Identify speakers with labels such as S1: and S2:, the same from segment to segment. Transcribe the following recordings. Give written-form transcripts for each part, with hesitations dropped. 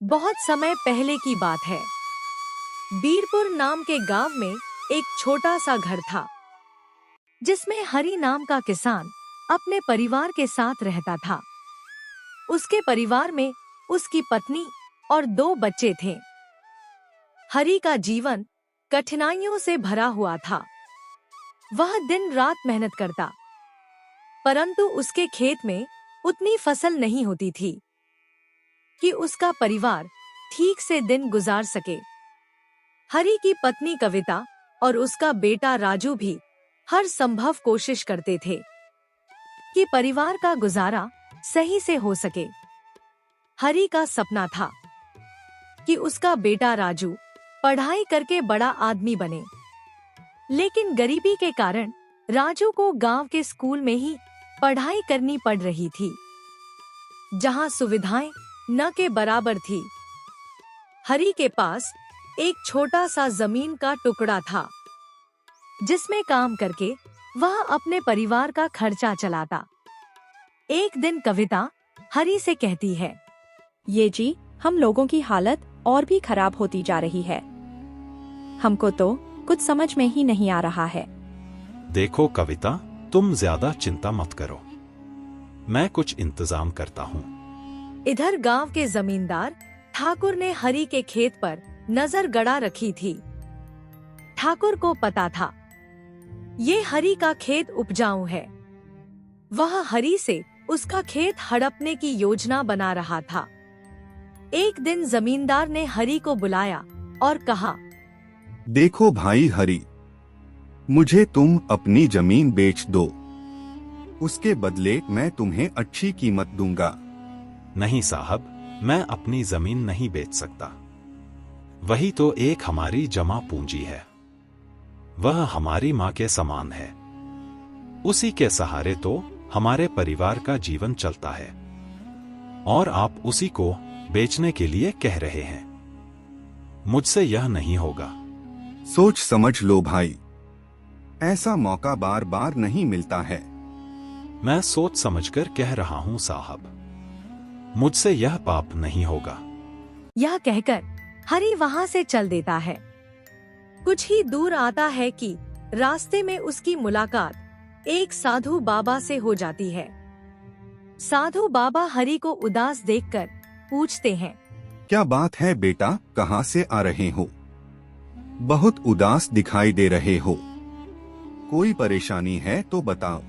S1: बहुत समय पहले की बात है। बीरपुर नाम के गांव में एक छोटा सा घर था, जिसमें हरि नाम का किसान अपने परिवार के साथ रहता था। उसके परिवार में उसकी पत्नी और 2 बच्चे थे। हरि का जीवन कठिनाइयों से भरा हुआ था। वह दिन रात मेहनत करता, परंतु उसके खेत में उतनी फसल नहीं होती थी कि उसका परिवार ठीक से दिन गुजार सके। हरि की पत्नी कविता और उसका बेटा राजू भी हर संभव कोशिश करते थे कि परिवार का गुजारा सही से हो सके। हरि का सपना था कि उसका बेटा राजू पढ़ाई करके बड़ा आदमी बने, लेकिन गरीबी के कारण राजू को गांव के स्कूल में ही पढ़ाई करनी पड़ रही थी, जहां सुविधाएं न के बराबर थी। हरि के पास एक छोटा सा जमीन का टुकड़ा था, जिसमें काम करके वह अपने परिवार का खर्चा चलाता। एक दिन कविता हरि से कहती है,
S2: ये जी, हम लोगों की हालत और भी खराब होती जा रही है। हमको तो कुछ समझ में ही नहीं आ रहा है।
S3: देखो कविता, तुम ज्यादा चिंता मत करो, मैं कुछ इंतजाम करता हूँ।
S1: इधर गांव के जमींदार ठाकुर ने हरि के खेत पर नजर गड़ा रखी थी। ठाकुर को पता था ये हरि का खेत उपजाऊ है। वह हरि से उसका खेत हड़पने की योजना बना रहा था। एक दिन जमींदार ने हरि को बुलाया और कहा,
S4: देखो भाई हरि, मुझे तुम अपनी जमीन बेच दो, उसके बदले मैं तुम्हें अच्छी कीमत दूंगा।
S3: नहीं साहब, मैं अपनी जमीन नहीं बेच सकता। वही तो एक हमारी जमा पूंजी है। वह हमारी माँ के समान है। उसी के सहारे तो हमारे परिवार का जीवन चलता है, और आप उसी को बेचने के लिए कह रहे हैं। मुझसे यह नहीं होगा।
S4: सोच समझ लो भाई, ऐसा मौका बार बार नहीं मिलता है।
S3: मैं सोच समझकर कह रहा हूँ साहब, मुझसे यह पाप नहीं होगा।
S1: यह कहकर हरि वहां से चल देता है। कुछ ही दूर आता है कि रास्ते में उसकी मुलाकात एक साधु बाबा से हो जाती है। साधु बाबा हरि को उदास देखकर पूछते हैं,
S4: क्या बात है बेटा, कहाँ से आ रहे हो? बहुत उदास दिखाई दे रहे हो। कोई परेशानी है तो बताओ,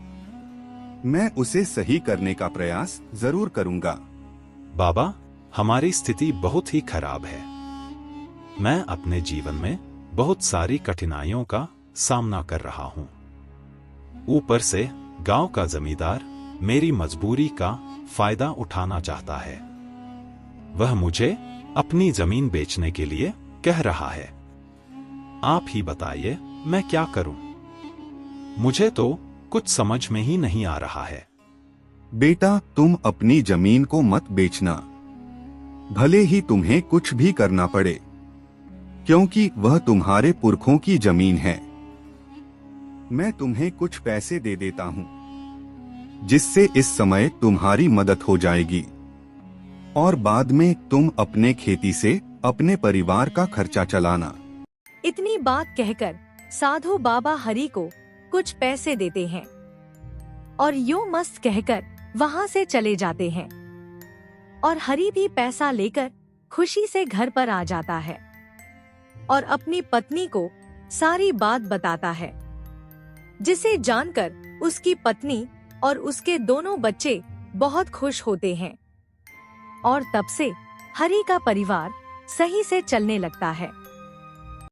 S4: मैं उसे सही करने का प्रयास जरूर करूंगा।
S3: बाबा, हमारी स्थिति बहुत ही खराब है। मैं अपने जीवन में बहुत सारी कठिनाइयों का सामना कर रहा हूँ। ऊपर से गांव का जमींदार मेरी मजबूरी का फायदा उठाना चाहता है। वह मुझे अपनी जमीन बेचने के लिए कह रहा है। आप ही बताइए, मैं क्या करूं? मुझे तो कुछ समझ में ही नहीं आ रहा है।
S4: बेटा, तुम अपनी जमीन को मत बेचना, भले ही तुम्हें कुछ भी करना पड़े, क्योंकि वह तुम्हारे पुरखों की जमीन है। मैं तुम्हें कुछ पैसे दे देता हूँ, जिससे इस समय तुम्हारी मदद हो जाएगी, और बाद में तुम अपने खेती से अपने परिवार का खर्चा चलाना।
S1: इतनी बात कहकर साधु बाबा हरि को कुछ पैसे देते हैं और यूं मस्त कहकर वहां से चले जाते हैं। और हरि भी पैसा लेकर खुशी से घर पर आ जाता है और अपनी पत्नी को सारी बात बताता है, जिसे जानकर उसकी पत्नी और उसके दोनों बच्चे बहुत खुश होते हैं। और तब से हरि का परिवार सही से चलने लगता है।